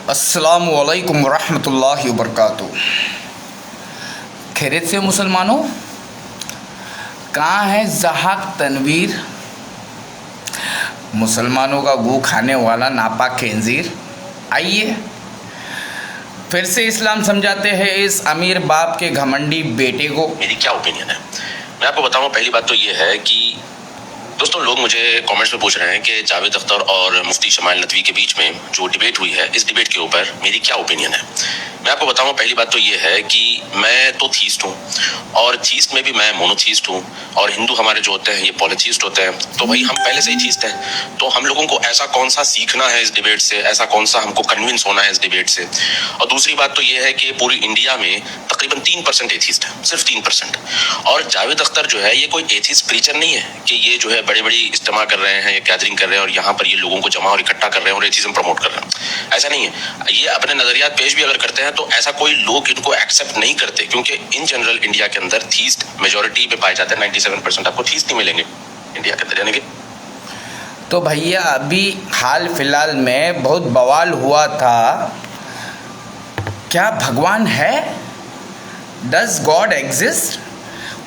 अस्सलामु अलैकुम रहमतुल्लाहि वबरकातुहू। खैरियत से मुसलमानों, कहाँ है ज़हाक तनवीर, मुसलमानों का गू खाने वाला नापाक खंजीर। आइए फिर से इस्लाम समझाते हैं इस अमीर बाप के घमंडी बेटे को। मेरी क्या ओपिनियन है मैं आपको बताऊं। पहली बात तो ये है कि दोस्तों, लोग मुझे कमेंट्स में पूछ रहे हैं कि जावेद अख्तर और मुफ्ती शमाइल नदवी के बीच में जो डिबेट हुई है, इस डिबेट के ऊपर मेरी क्या ओपिनियन है। मैं आपको बताऊं, पहली बात तो ये है कि मैं तो थीस्ट हूँ, और थीस्ट में भी मैं मोनोथीस्ट हूँ, और हिंदू हमारे जो होते हैं ये पॉलीथीस्ट होते हैं। तो भाई हम पहले से ही थीस्ट हैं, तो हम लोगों को ऐसा कौन सा सीखना है इस डिबेट से, ऐसा कौन सा हमको कन्विंस होना है इस डिबेट से। और दूसरी बात तो ये है कि पूरी इंडिया में तकरीबन 3% एथीस्ट है, सिर्फ 3%। और जावेद अख्तर जो है ये कोई एथीस्ट प्रीचर नहीं है कि ये जो है बड़ी बड़ी इज्तिमा कर रहे हैं, ये गैदरिंग कर रहे हैं और यहाँ पर ये लोगों को जमा और इकट्ठा कर रहे हैं और एथीज्म प्रमोट कर रहे हैं। ऐसा नहीं है। ये अपने नजरियात पेश भी अगर करते हैं तो ऐसा कोई लोग इनको एक्सेप्ट नहीं करते, क्योंकि इन जनरल इंडिया के अंदर थीस्ट मेजोरिटी में पाए जाते हैं। 97% आपको थीस्ट नहीं मिलेंगे इंडिया के अंदर, यानी कि तो भैया अभी हाल फिलहाल में बहुत बवाल हुआ था, क्या भगवान है, डज गॉड एग्जिस्ट।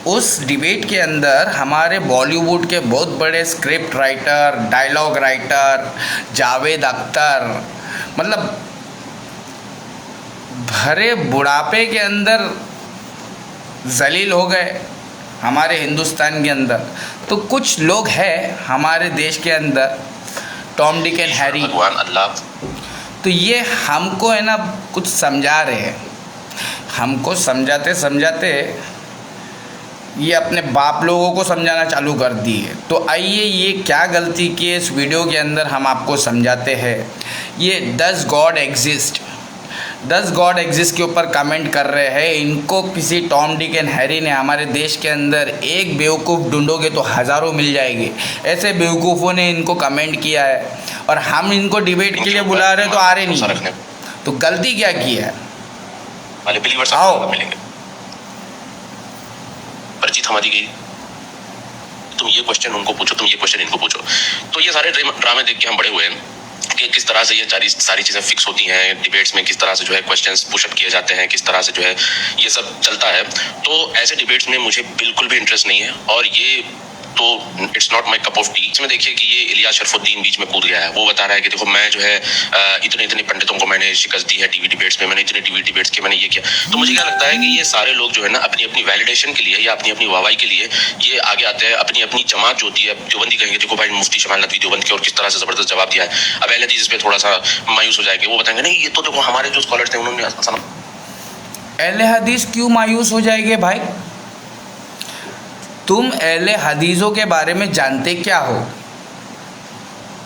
उस डिबेट के अंदर हमारे बॉलीवुड के बहुत बड़े script writer, dialogue writer Javed Akhtar, मतलब भरे बुढ़ापे के अंदर जलील हो गए हमारे हिंदुस्तान के अंदर। तो कुछ लोग हैं हमारे देश के अंदर, टॉम डिक एंड हैरी, भगवान अल्लाह, तो ये हमको है ना कुछ समझा रहे हैं। हमको समझाते समझाते ये अपने बाप लोगों को समझाना चालू कर दिए। तो आइए ये क्या गलती की है इस वीडियो के अंदर हम आपको समझाते हैं। ये does God exist, does God exist के ऊपर कमेंट कर रहे हैं। इनको किसी टॉम डिक एंड हैरी ने हमारे देश के अंदर एक बेवकूफ़ ढूंढोगे तो हज़ारों मिल जाएंगे, ऐसे बेवकूफ़ों ने इनको कमेंट किया है। और हम इनको डिबेट के लिए बुला रहे हैं तो आ रहे नहीं। तो गलती क्या की है, आओ मिलेंगे। परिचित हमारी गई, तुम ये क्वेश्चन उनको पूछो, तुम ये क्वेश्चन इनको पूछो। तो ये सारे ड्रामे देख के हम बड़े हुए हैं कि किस तरह से ये सारी चीजें फिक्स होती हैं डिबेट्स में, किस तरह से जो है क्वेश्चंस पुशअप किए जाते हैं, किस तरह से जो है ये सब चलता है। तो ऐसे डिबेट्स में मुझे बिल्कुल भी इंटरेस्ट नहीं है, और ये तो it's not my cup of T. इसमें देखिए कि ये इलियास शरफुद्दीन बीच में कूद गया है। वो बता रहा है कि देखो मैं जो है इतने इतने पंडितों को मैंने शिकस्त दी है टीवी डिबेट्स में, मैंने इतने टीवी डिबेट्स के मैंने ये किया। तो मुझे क्या लगता है कि ये सारे लोग जो है ना अपनी अपनी वैलिडेशन के लिए या अपनी अपनी वाहवाही के लिए ये आगे आते हैं। अपनी अपनी जमात जो होती है, देवबंदी कहेंगे देखो भाई मुफ्ती शमाइल नदवी देवबंद के और किस तरह से जबरदस्त जवाब दिया है। अब अहले हदीस पे थोड़ा सा मायूस हो जाएंगे, वो बताएंगे नहीं ये तो देखो हमारे जो स्कॉलर्स थे उन्होंने अहले हदीस क्यों मायूस हो जाएंगे भाई। तुम अहले हदीसों के बारे में जानते क्या हो।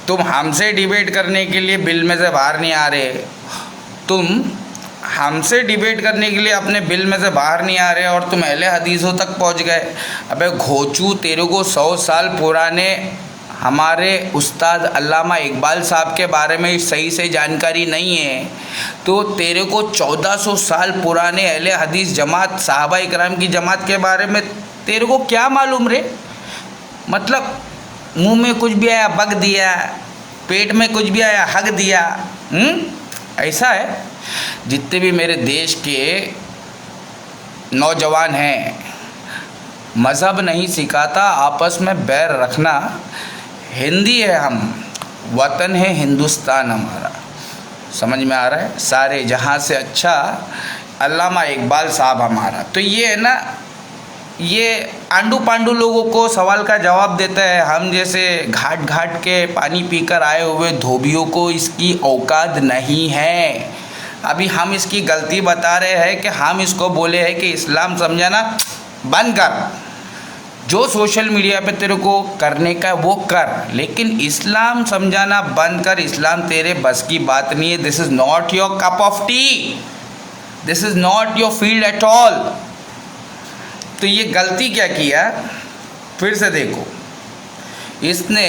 तुम हमसे डिबेट करने के लिए बिल में से बाहर नहीं आ रहे, तुम हमसे डिबेट करने के लिए अपने बिल में से बाहर नहीं आ रहे और तुम अहले हदीसों तक पहुंच गए। अबे घोचू, तेरे को 100 साल पुराने हमारे उस्ताद अल्लामा इकबाल साहब के बारे में सही से जानकारी नहीं है, तो तेरे को 1400 साल पुराने अहले हदीस जमात साहबा इकराम की जमात के बारे में तेरे को क्या मालूम रे। मतलब मुंह में कुछ भी आया बक दिया, पेट में कुछ भी आया हक दिया। ऐसा है। जितने भी मेरे देश के नौजवान हैं, मज़हब नहीं सिखाता आपस में बैर रखना। हिंदी है हम, वतन है हिंदुस्तान हमारा, समझ में आ रहा है। सारे जहाँ से अच्छा अल्लामा इकबाल साहब हमारा। तो ये है ना, ये आंडू पांडू लोगों को सवाल का जवाब देता है। हम जैसे घाट घाट के पानी पीकर आए हुए धोबियों को इसकी औकात नहीं है। अभी हम इसकी गलती बता रहे हैं कि हम इसको बोले हैं कि इस्लाम समझाना बंद कर, जो सोशल मीडिया पे तेरे को करने का वो कर, लेकिन इस्लाम समझाना बंद कर। इस्लाम तेरे बस की बात नहीं है। This is not your cup of T, this is not your field at all. तो ये गलती क्या किया, फिर से देखो। इसने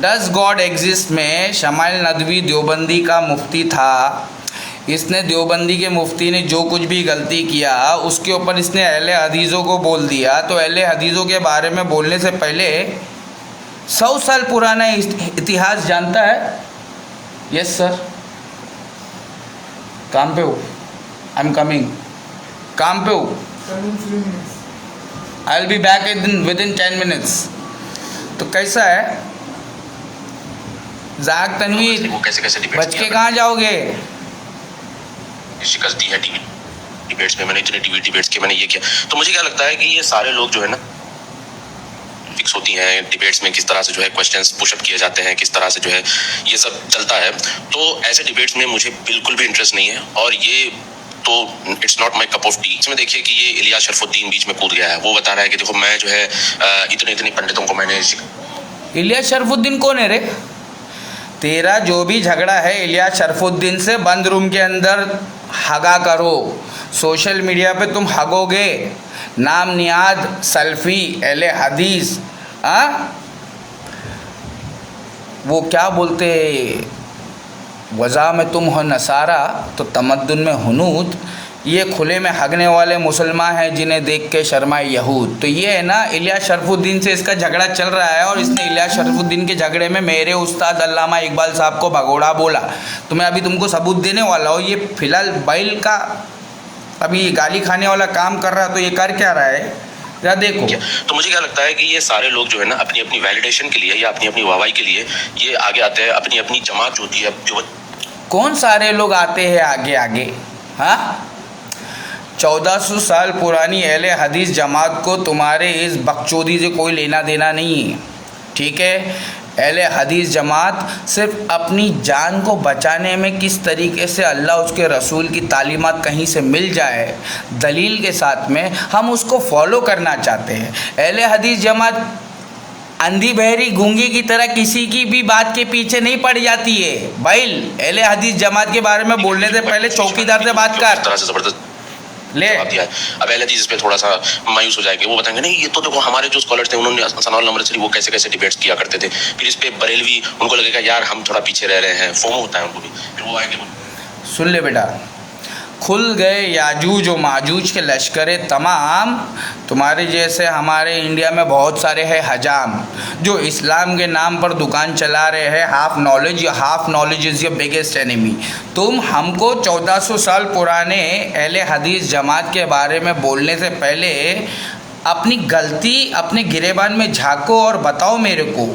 डज गॉड एग्जिस्ट में शमाइल नदवी देवबंदी का मुफ्ती था, इसने देवबंदी के मुफ्ती ने जो कुछ भी गलती किया उसके ऊपर इसने अहले हदीसों को बोल दिया। तो अहले हदीसों के बारे में बोलने से पहले 100 साल पुराना इतिहास जानता है। यस सर, काम पे हो? I am coming. काम पे हो? I will be back with in 10 minutes. तो कैसा है जाक तनवीर, वो कैसे कैसे डिबेट बच के कहाँ जाओगे? शिकस्त दी है टीवी डिबेट्स में, मैंने इतने टीवी डिबेट्स के, मैंने ये किया। तो मुझे क्या लगता है कि ये सारे लोग जो है ना फिक्स होती हैं डिबेट्स में, किस तरह से जो है क्वेश्चंस पुशअप किए जाते हैं, किस तरह से जो है ये सब चलता है। तो ऐसे डिबेट्स में मुझे बिल्कुल भी इंटरेस्ट नहीं है, और ये तो it's not my cup of T. इसमें देखिए कि ये इलियास शरफुद्दीन बीच में कूद गया है, वो बता रहा है कि देखो मैं जो है इतने इतने पंडितों को मैंने। इलियास शरफुद्दीन कौन है रे? तेरा जो भी झगड़ा है इलियास शरफुद्दीन से बंद रूम के अंदर हगा करो। सोशल मीडिया पे तुम हगोगे, नाम नियाद सल्फी अहले हदीस, वो क्या बोलते, वज़ा में तुम हो नसारा तो तमद्दुन में हुनूद। ये खुले में हगने वाले मुसलमान हैं जिन्हें देख के शर्माए यहूद। तो ये है ना, इलियास शरफुद्दीन से इसका झगड़ा चल रहा है, और इसने इलियास शरफुद्दीन के झगड़े में मेरे उस्ताद अल्लामा इकबाल साहब को भगोड़ा बोला। तो मैं अभी तुमको सबूत देने वाला हूँ। ये फिलहाल बैल का अभी गाली खाने वाला काम कर रहा, तो ये कर क्या रहा है जरा देखो। तो मुझे क्या लगता है कि ये सारे लोग जो है ना अपनी अपनी वैलिडेशन के लिए या अपनी अपनी वाहवाही के लिए ये आगे आते हैं। अपनी अपनी जमात जो होती है, जो कौन सारे लोग आते हैं आगे आगे? हाँ, 1400 साल पुरानी अहले हदीस जमात को तुम्हारे इस बकचोदी से कोई लेना देना नहीं है, ठीक है। अहले हदीस जमात सिर्फ अपनी जान को बचाने में किस तरीके से अल्लाह उसके रसूल की तालीमात कहीं से मिल जाए दलील के साथ में, हम उसको फॉलो करना चाहते हैं। अहले हदीस जमात अंधी बहरी गूंगी की तरह किसी की भी बात के पीछे नहीं पड़ जाती है। भाई अहले हदीस जमात के बारे में बोलने से पहले चौकीदार से बात कर जबरदस्त ले। दिया है। अब अहले हदीस पे थोड़ा सा मायूस हो जाएंगे, वो बताएंगे नहीं ये तो देखो हमारे जो स्कॉलर्स थे उन्होंने सनाउल अमृतसरी वो कैसे कैसे डिबेट्स किया करते थे। फिर इस पे बरेलवी उनको लगेगा यार हम थोड़ा पीछे रह रहे हैं, फोमो होता है उनको भी। फिर वो आएंगे, सुन ले बेटा, खुल गए याजूज और माजूज के लश्करे तमाम। तुम्हारे जैसे हमारे इंडिया में बहुत सारे हैं हजाम जो इस्लाम के नाम पर दुकान चला रहे हैं। Half knowledge is your biggest enemy. तुम हमको 1400 साल पुराने अहले हदीस जमात के बारे में बोलने से पहले अपनी गलती अपने गिरेबान में झांको और बताओ मेरे को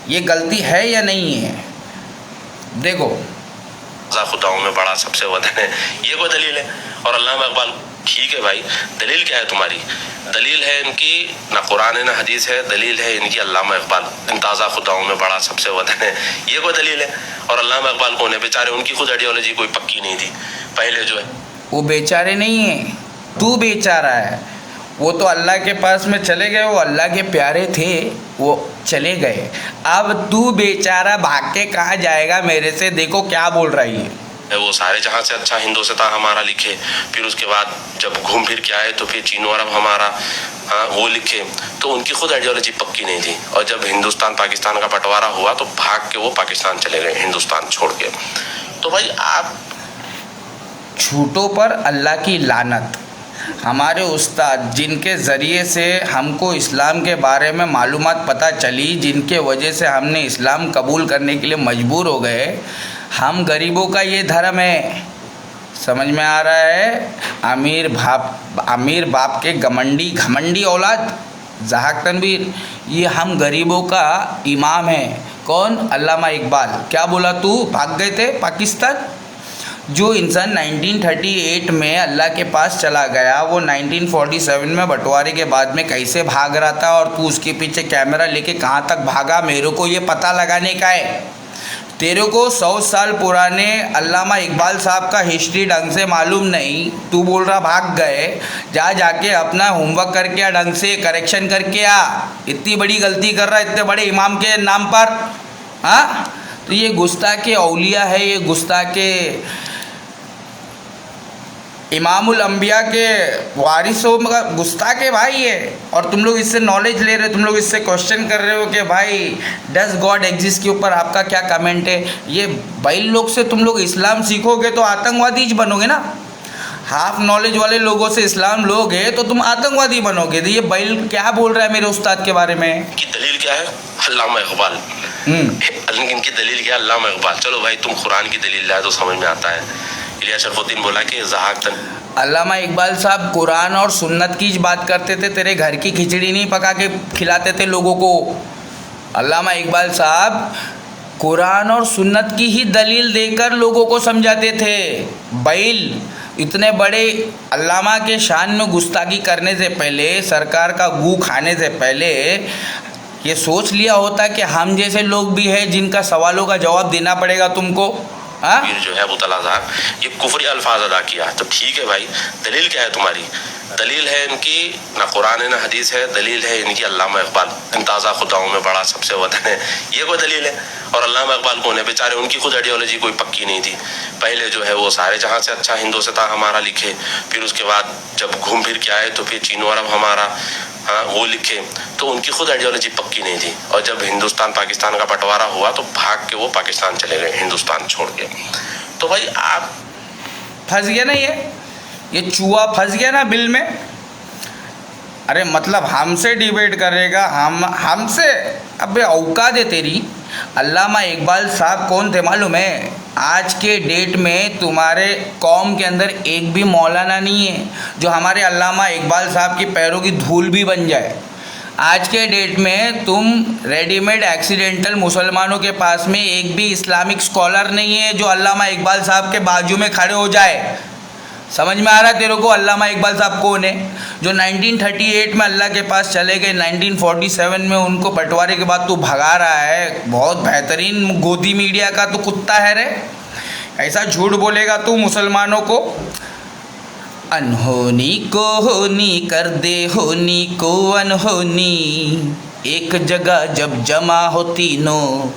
ये गलती है या नहीं है। देखो खुदाओं में बड़ा सबसे वतन है, ये कोई दलील है? और अल्लामा इकबाल, ठीक है भाई, दलील क्या है तुम्हारी? दलील है इनकी ना कुरान है ना हदीस है, दलील है इनकी अल्लामा इकबाल, इन ताज़ा खुदाओं में बड़ा सबसे वतन है, ये कोई दलील है? और अल्लामा इकबाल कौन है? बेचारे उनकी खुद आइडियोलॉजी कोई पक्की नहीं थी पहले जो है। वो बेचारे नहीं है, तू बेचारा है। वो तो अल्लाह के पास में चले गए, वो अल्लाह के प्यारे थे, वो चले गए। अब तू बेचारा भाग के कहाँ जाएगा मेरे से? देखो क्या बोल रही है। वो सारे जहाँ से अच्छा हिंदुस्तान हमारा लिखे, फिर उसके बाद जब घूम फिर के आए तो फिर चीनो अरब हमारा, हाँ वो लिखे। तो उनकी खुद आइडियोलॉजी पक्की नहीं थी, और जब हिंदुस्तान पाकिस्तान का बंटवारा हुआ तो भाग के वो पाकिस्तान चले गए हिंदुस्तान छोड़ के। तो भाई आप झूठों पर अल्लाह की लानत। हमारे उस्ताद जिनके ज़रिए से हमको इस्लाम के बारे में मालूमात पता चली, जिनके वजह से हमने इस्लाम कबूल करने के लिए मजबूर हो गए, हम गरीबों का ये धर्म है। समझ में आ रहा है? अमीर बाप के घमंडी औलाद ज़हाक तनवीर, ये हम गरीबों का इमाम है। कौन? अल्लामा इकबाल। क्या बोला तू? भाग गए थे पाकिस्तान। जो इंसान 1938 में अल्लाह के पास चला गया, वो 1947 में बंटवारे के बाद में कैसे भाग रहा था, और तू उसके पीछे कैमरा लेके कहाँ तक भागा, मेरे को ये पता लगाने का है। तेरे को 100 साल पुराने अल्लामा इकबाल साहब का हिस्ट्री ढंग से मालूम नहीं, तू बोल रहा भाग गए। जाके अपना होमवर्क करके आ, ढंग से करेक्शन करके आ। इतनी बड़ी गलती कर रहा है इतने बड़े इमाम के नाम पर, हाँ? तो ये गुस्ताखे औलिया है, ये गुस्ताखे इमामुल अंबिया के वारिसों का गुस्ताखे भाई है। और तुम लोग इससे नॉलेज ले रहे हो, तुम लोग इससे क्वेश्चन कर रहे हो कि भाई डज गॉड एग्जिस्ट के ऊपर आपका क्या कमेंट है। ये बैल लोग से तुम लोग इस्लाम सीखोगे तो आतंकवादी ही बनोगे ना। हाफ नॉलेज वाले लोगों से इस्लाम लोगे तो तुम आतंकवादी बनोगे। तो ये बैल क्या बोल रहा है मेरे उस्ताद के बारे में? की दलील क्या है? अल्लामा इकबाल। इनकी दलील क्या? अल्लामा इकबाल। चलो भाई तुम कुरान की दलील लाए तो समझ में आता है। इलियास शरफुद्दीन बोला कि ज़हाक अल्लामा इकबाल साहब कुरान और सुन्नत की बात करते थे, तेरे घर की खिचड़ी नहीं पका के खिलाते थे लोगों को। अल्लामा इकबाल साहब कुरान और सुन्नत की ही दलील देकर लोगों को समझाते थे। बैल इतने बड़े अल्लामा के शान में गुस्ताखी करने से पहले, सरकार का गू खाने से पहले ये सोच लिया होता कि हम जैसे लोग भी हैं जिनका सवालों का जवाब देना पड़ेगा तुमको। वीर जो है अबू तला ज़हाक, ये कुफरी अल्फाज अदा किया। तो ठीक है भाई, दलील क्या है तुम्हारी? दलील है इनकी ना कुरान है ना हदीस है, दलील है इनकी अल्लामा इकबाल, इन ताज़ा खुदाओं में बड़ा सबसे वतन है, ये कोई दलील है? और अल्लामा इकबाल कौन है बेचारे? उनकी खुद आइडियोलॉजी कोई पक्की नहीं थी। पहले जो है वो सारे जहाँ से अच्छा हिंदुस्तान हमारा लिखे, फिर उसके बाद जब घूम फिर के आए तो फिर चीन अरब हमारा, हाँ वो लिखे। तो उनकी खुद आइडियोलॉजी पक्की नहीं थी। और जब हिंदुस्तान पाकिस्तान का बंटवारा हुआ तो भाग के वो पाकिस्तान चले गए, हिंदुस्तान छोड़ के। तो भाई आप फंस गया ना, ये चूहा फंस गया ना बिल में। अरे मतलब हमसे डिबेट करेगा, हमसे? अबे औकात है तेरी। अल्लामा इकबाल साहब कौन थे मालूम है? आज के डेट में तुम्हारे कौम के अंदर एक भी मौलाना नहीं है जो हमारे अल्लामा इकबाल साहब की पैरों की धूल भी बन जाए। आज के डेट में तुम रेडीमेड एक्सीडेंटल मुसलमानों के पास में एक भी इस्लामिक स्कॉलर नहीं है जो अल्लामा इकबाल साहब के बाजू में खड़े हो जाए। समझ में आ रहा है तेरे को अल्लामा इकबाल साहब कौन है? जो 1938 में अल्लाह के पास चले गए, 1947 में उनको बंटवारे के बाद तू भगा रहा है। बहुत बेहतरीन गोदी मीडिया का तू कुत्ता है रे। ऐसा झूठ बोलेगा तू मुसलमानों को? अनहोनी को होनी कर दे, होनी को अनहोनी, एक जगह जब जमा हो तीनों,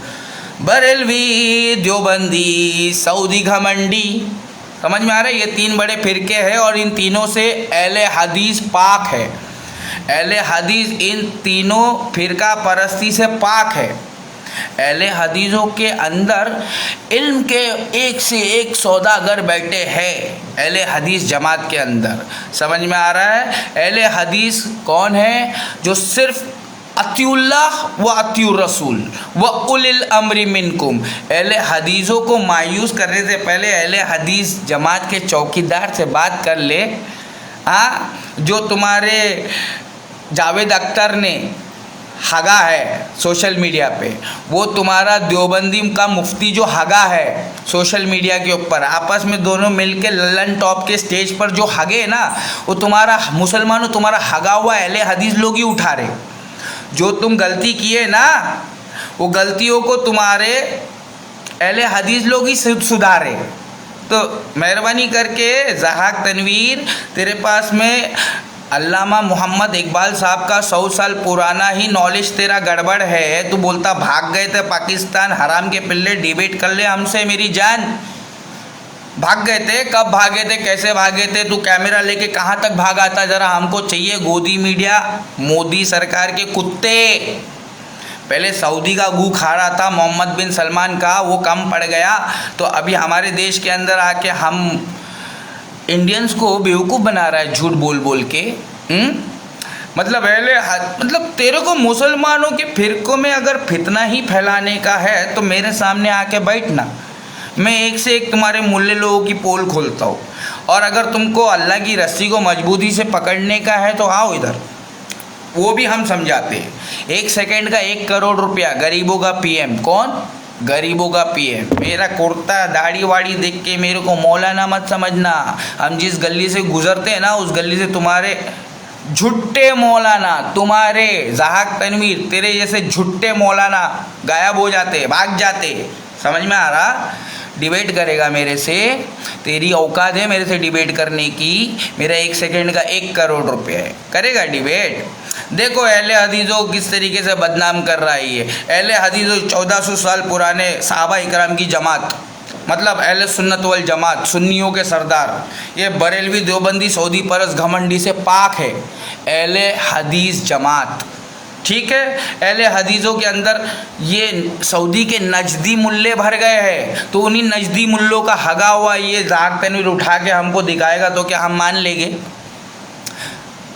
बरेलवी, देवबंदी, सऊदी घमंडी। समझ में आ रहा है? ये तीन बड़े फिरके हैं और इन तीनों से अहले हदीस पाक है। अहले हदीस इन तीनों फिरका परस्ती से पाक है। अहले हदीसों के अंदर इल्म के एक से एक सौदागर बैठे हैं अहले हदीस जमात के अंदर। समझ में आ रहा है? अहले हदीस कौन है? जो सिर्फ अतिउल्लाह व अतिउर रसूल व उलिल अम्री मिनकुम। अहले हदीसों को मायूस करने से पहले अहले हदीस जमात के चौकीदार से बात कर ले। हाँ, जो तुम्हारे जावेद अख्तर ने हगा है सोशल मीडिया पे, वो तुम्हारा देवबंदी का मुफ्ती जो हगा है सोशल मीडिया के ऊपर, आपस में दोनों मिलके ललन टॉप के स्टेज पर जो हगे ना, वो तुम्हारा मुसलमानों तुम्हारा हगा हुआ अहले हदीस लोग ही उठा रहे। जो तुम गलती किए ना, वो गलतियों को तुम्हारे अहले हदीस लोग ही सुधारे। तो मेहरबानी करके ज़हाक तनवीर, तेरे पास में अल्लामा मोहम्मद इकबाल साहब का 100 साल पुराना ही नॉलेज तेरा गड़बड़ है। तू बोलता भाग गए थे पाकिस्तान, हराम के पिल्ले, डिबेट कर ले हमसे मेरी जान। भाग गए थे? कब भागे थे? कैसे भागे थे? तू कैमरा लेके कहाँ तक भागा था? ज़रा हमको चाहिए गोदी मीडिया। मोदी सरकार के कुत्ते, पहले सऊदी का गू खा रहा था मोहम्मद बिन सलमान का, वो कम पड़ गया तो अभी हमारे देश के अंदर आके हम इंडियंस को बेवकूफ़ बना रहा है झूठ बोल बोल के। मतलब तेरे को मुसलमानों के फिरकों में अगर फितना ही फैलाने का है तो मेरे सामने आके बैठना, मैं एक से एक तुम्हारे मुल्ले लोगों की पोल खोलता हूँ। और अगर तुमको अल्लाह की रस्सी को मजबूती से पकड़ने का है तो आओ इधर, वो भी हम समझाते हैं। 1 सेकंड का 1 करोड़ रुपया, गरीबों का पीएम। कौन? गरीबों का पीएम। मेरा कुर्ता दाढ़ी वाड़ी देख के मेरे को मौलाना मत समझना। हम जिस गली से गुजरते हैं ना, उस गली से तुम्हारे झुट्टे मौलाना, तुम्हारे ज़हाक तनवीर, तेरे जैसे झुट्टे मौलाना गायब हो जाते, भाग जाते। समझ में आ रहा? डिबेट करेगा मेरे से? तेरी औकात है मेरे से डिबेट करने की? मेरा 1 सेकंड का 1 करोड़ रुपया है, करेगा डिबेट? देखो अहले हदीसों किस तरीके से बदनाम कर रहा है ये। अहले हदीसों 1400 साल पुराने सहाबा इकराम की जमात, मतलब अहले सुन्नत वल जमात, सुन्नियों के सरदार, ये बरेलवी देवबंदी सऊदी परस घमंडी से पाक है अहले हदीस जमात। ठीक है? अहले हदीसों के अंदर ये सऊदी के नजदी मुल्ले भर गए हैं, तो उन्हीं नजदी मुल्लों का हगा हुआ ये ज़हाक तनवीर उठा के हमको दिखाएगा तो क्या हम मान लेंगे?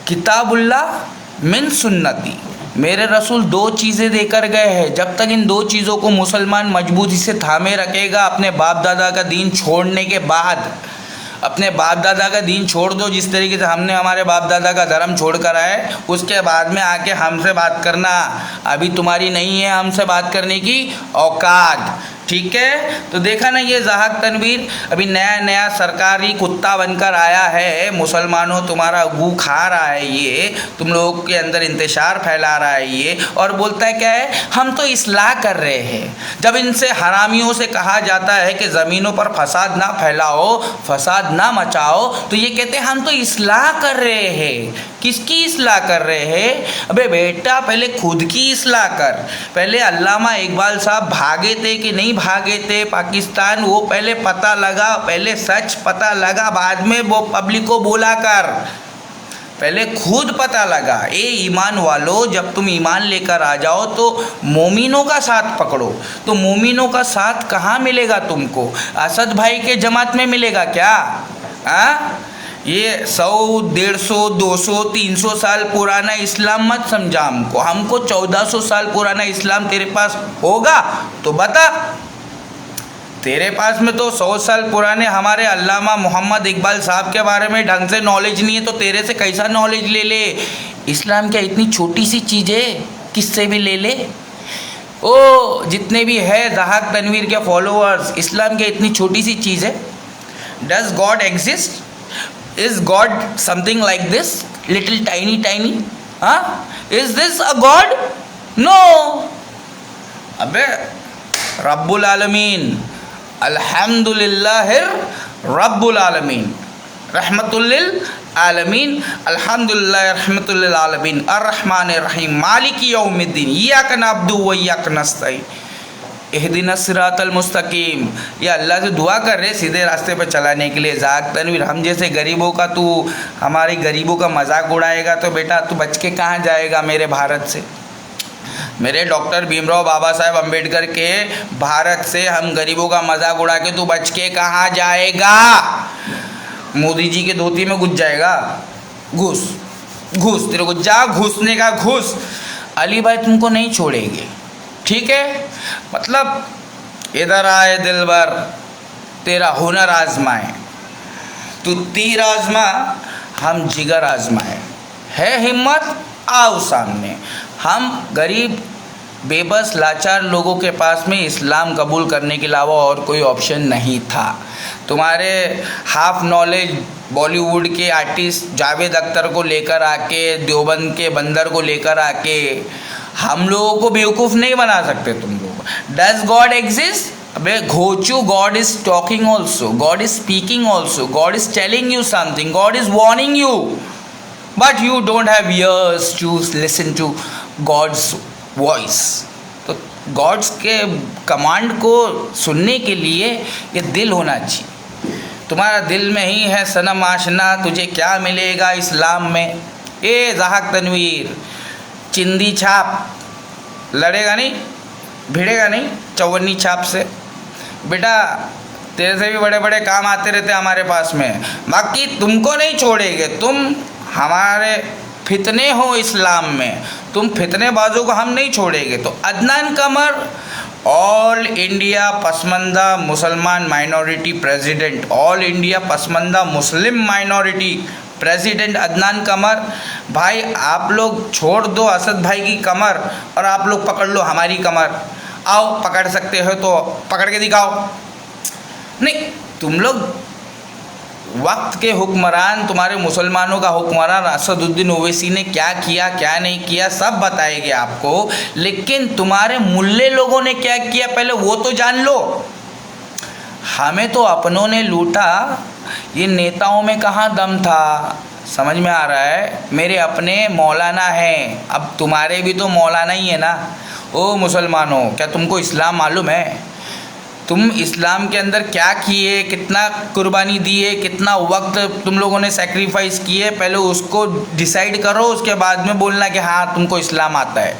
किताबुल्लाह मिन सुन्नती, मेरे रसूल 2 चीज़ें देकर गए हैं। जब तक इन 2 चीज़ों को मुसलमान मजबूती से थामे रखेगा अपने बाप दादा का दीन छोड़ने के बाद, अपने बाप दादा का दीन छोड़ दो, जिस तरीके से हमने हमारे बाप दादा का धर्म छोड़ कर आए, उसके बाद में आके हमसे बात करना। अभी तुम्हारी नहीं है हमसे बात करने की औकात, ठीक है। तो देखा ना ये ज़हाक तनवीर अभी नया नया सरकारी कुत्ता बनकर आया है, मुसलमानों तुम्हारा गू खा रहा है ये, तुम लोगों के अंदर इंतशार फैला रहा है ये, और बोलता है क्या है, हम तो इस्लाह कर रहे हैं। जब इनसे हरामियों से कहा जाता है कि ज़मीनों पर फसाद ना फैलाओ, फसाद ना मचाओ, तो ये कहते हैं हम तो इस्लाह कर रहे हैं। किसकी इस्लाह कर रहे हैं? अबे बेटा पहले खुद की इस्लाह कर। पहले अल्लामा इकबाल साहब भागे थे कि नहीं भागे थे पाकिस्तान, वो पहले पता लगा, पहले सच पता लगा, बाद में वो पब्लिक को बोला कर। पहले खुद पता लगा। ए ईमान वालों, जब तुम ईमान लेकर आ जाओ तो मोमिनों का साथ पकड़ो। तो मोमिनों का साथ कहाँ मिलेगा तुमको? असद भाई के जमात में मिलेगा क्या? ये 100, 150, 200, 300 साल पुराना इस्लाम मत समझा हमको 1400 साल पुराना इस्लाम तेरे पास होगा तो बता। तेरे पास में तो 100 साल पुराने हमारे अल्लामा मोहम्मद इकबाल साहब के बारे में ढंग से नॉलेज नहीं है, तो तेरे से कैसा नॉलेज ले ले? इस्लाम क्या इतनी छोटी सी चीज़ है, किससे भी ले ले। ओ जितने भी है ज़हाक तनवीर के फॉलोअर्स, इस्लाम क्या इतनी छोटी सी चीज़ है? Does God exist? Is God something like this? Little tiny? Is this a God? No. अबे रब्बुल आलमीन, अल्हम्दुलिल्लाहिर रब्बुल आलमीन, रहमतुल्लिल आलमीन, अल्हम्दुलिल्लाह रहमतुल्लिल आलमीन, अर्रहमानिर रहीम, मालिकी यौमिद्दीन, इय्याका नअब्दु व इय्याका नस्तईन, इहदिनस सिरातल मुस्तकीम। ये अल्लाह से दुआ कर रहे सीधे रास्ते पर चलाने के लिए। ज़हाक तनवीर, हम जैसे गरीबों का तू हमारी गरीबों का मजाक उड़ाएगा तो बेटा तू बच के कहाँ जाएगा मेरे भारत से? मेरे डॉक्टर भीमराव बाबा साहेब अम्बेडकर के भारत से हम गरीबों का मजाक उड़ा के तू बच के कहाँ जाएगा? मोदी जी के धोती में घुस जाएगा। घुस तेरे को जा घुसने का घुस। अली भाई तुमको नहीं छोड़ेंगे, ठीक है। मतलब इधर आए दिलबर, तेरा हुनर आजमाए, तू तीर आजमा, हम जिगर आजमाए। है हिम्मत, आओ सामने। हम गरीब बेबस लाचार लोगों के पास में इस्लाम कबूल करने के अलावा और कोई ऑप्शन नहीं था। तुम्हारे हाफ नॉलेज बॉलीवुड के आर्टिस्ट जावेद अख्तर को लेकर आके, देवबंद के बंदर को लेकर आके हम लोगों को बेवकूफ़ नहीं बना सकते तुम लोग। Does God exist? अबे घोचू, God is talking also, God is speaking also, God is telling you something, God is warning you, but you don't have ears to listen to God's voice. तो गॉड्स के command को सुनने के लिए ये दिल होना चाहिए। तुम्हारा दिल में ही है सनम आशना, तुझे क्या मिलेगा इस्लाम में? ए ज़हाक तनवीर, चिंदी छाप लड़ेगा नहीं, भिड़ेगा नहीं चौवन्नी छाप से। बेटा तेरे से भी बड़े बड़े काम आते रहते हमारे पास में, बाकी तुमको नहीं छोड़ेंगे। तुम हमारे फितने हो इस्लाम में, तुम फितने बाजों को हम नहीं छोड़ेंगे। तो Adnan Qamar, all India Pasmanda Musalman minority president, all India Pasmanda Muslim minority president Adnan Qamar, भाई आप लोग छोड़ दो असद भाई की कमर और आप लोग पकड़ लो हमारी कमर। आओ, पकड़ सकते हो तो पकड़ के दिखाओ। नहीं, तुम लोग वक्त के हुक्मरान, तुम्हारे मुसलमानों का हुक्मरान असदुद्दीन ओवैसी ने क्या किया क्या नहीं किया सब बताएंगे आपको, लेकिन तुम्हारे मुल्ले लोगों ने क्या किया पहले वो तो जान लो। हमें तो अपनों ने लूटा, ये नेताओं में कहाँ दम था? समझ में आ रहा है? मेरे अपने मौलाना हैं, अब तुम्हारे भी तो मौलाना ही है ना। ओ मुसलमानों, क्या तुमको इस्लाम मालूम है? तुम इस्लाम के अंदर क्या किए, कितना कुर्बानी दिए, कितना वक्त तुम लोगों ने सेक्रीफाइस किए, पहले उसको डिसाइड करो, उसके बाद में बोलना कि हाँ तुमको इस्लाम आता है।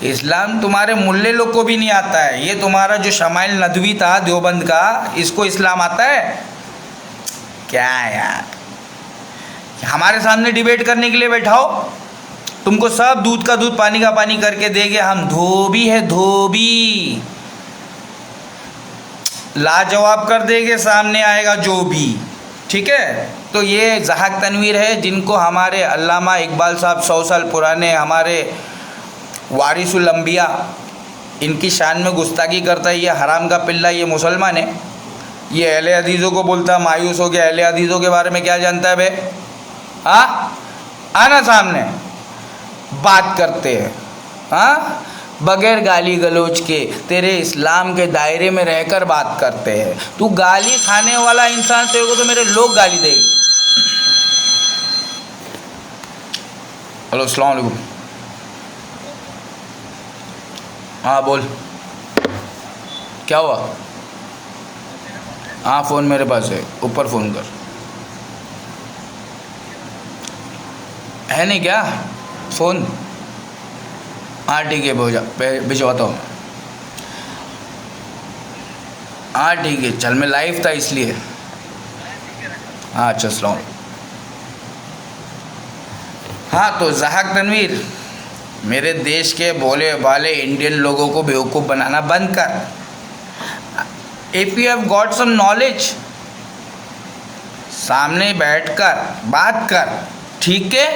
इस्लाम तुम्हारे मुल्ले लोग को भी नहीं आता है। ये तुम्हारा जो शमाइल नदवी था देवबंद का, इसको इस्लाम आता है क्या यार? हमारे सामने डिबेट करने के लिए बैठाओ, तुमको सब दूध का दूध पानी का पानी करके देंगे। हम धोबी है, धोबी, लाजवाब कर देंगे, सामने आएगा जो भी, ठीक है। तो ये ज़हाक तनवीर है, जिनको हमारे अल्लामा इकबाल साहब 100 साल पुराने हमारे वारिसुल अंबिया, इनकी शान में गुस्ताखी करता है। ये हराम का पिल्ला, ये मुसलमान है, ये अहले हदीसों को बोलता है। मायूस हो गया, अहले हदीसों के बारे में क्या जानता है बे? हाँ, आना सामने, बात करते हैं हाँ, बगैर गाली गलौज के, तेरे इस्लाम के दायरे में रहकर बात करते हैं। तू गाली खाने वाला इंसान, तेरे को तो मेरे लोग गाली देंगे। हेलो, अस्सलाम वालेकुम। हाँ बोल, क्या हुआ? हाँ फ़ोन मेरे पास है, ऊपर फ़ोन कर। है नहीं क्या फ़ोन? हाँ ठीक है, भिजवाता हूँ। हाँ ठीक है, चल मैं लाइव था इसलिए। हाँ अच्छा, अस्सलाम वालेकुम। हाँ तो ज़हाक तनवीर, मेरे देश के भोले भाले इंडियन लोगों को बेवकूफ़ बनाना बंद कर। If you have got some knowledge, सामने बैठकर बात कर, ठीक है?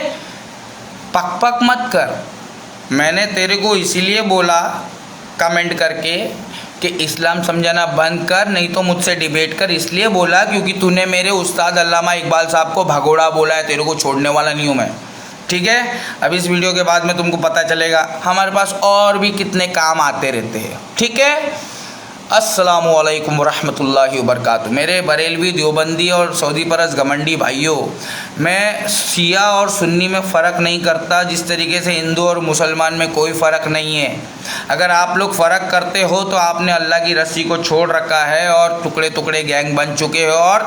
पक पक मत कर। मैंने तेरे को इसीलिए बोला कमेंट करके कि इस्लाम समझाना बंद कर, नहीं तो मुझसे डिबेट कर, इसलिए बोला क्योंकि तूने मेरे उस्ताद अल्लामा इकबाल साहब को भगोड़ा बोला है। तेरे को छोड़ने वाला नहीं हूँ मैं, ठीक है? अब इस वीडियो के बाद में तुमको पता चलेगा हमारे पास और भी कितने काम आते रहते हैं, ठीक है? अस्सलामु अलैकुम वरहमतुल्लाहि वबरकातुहू। मेरे बरेलवी, देवबंदी और सऊदी परस घमंडी भाइयों, मैं शिया और सुन्नी में फ़र्क नहीं करता, जिस तरीके से हिंदू और मुसलमान में कोई फ़र्क नहीं है। अगर आप लोग फ़र्क करते हो तो आपने अल्लाह की रस्सी को छोड़ रखा है और टुकड़े टुकड़े गैंग बन चुके हो, और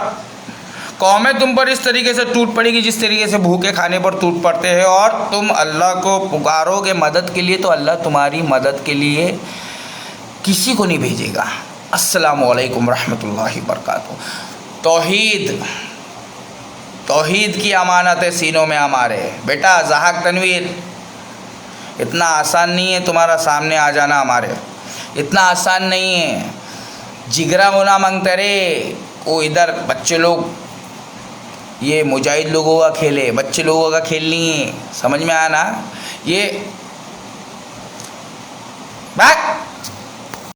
कौमें तुम पर इस तरीके से टूट पड़ेगी जिस तरीके से भूखे खाने पर टूट पड़ते हैं। और तुम अल्लाह को पुकारोगे मदद के लिए तो अल्लाह तुम्हारी मदद के लिए किसी को नहीं भेजेगा। अस्सलामु अलैकुम रहमतुल्लाहि वबरकातुहू। तौहीद की अमानत है सीनों में हमारे। बेटा ज़हाक तनवीर, इतना आसान नहीं है तुम्हारा सामने आ जाना हमारे, इतना आसान नहीं है। जिगरा मुना मांगते रे वो इधर बच्चे लोग, ये मुजाहिद लोगों का खेल है, बच्चे लोगों का खेल नहीं है, समझ में आया ना? ये बात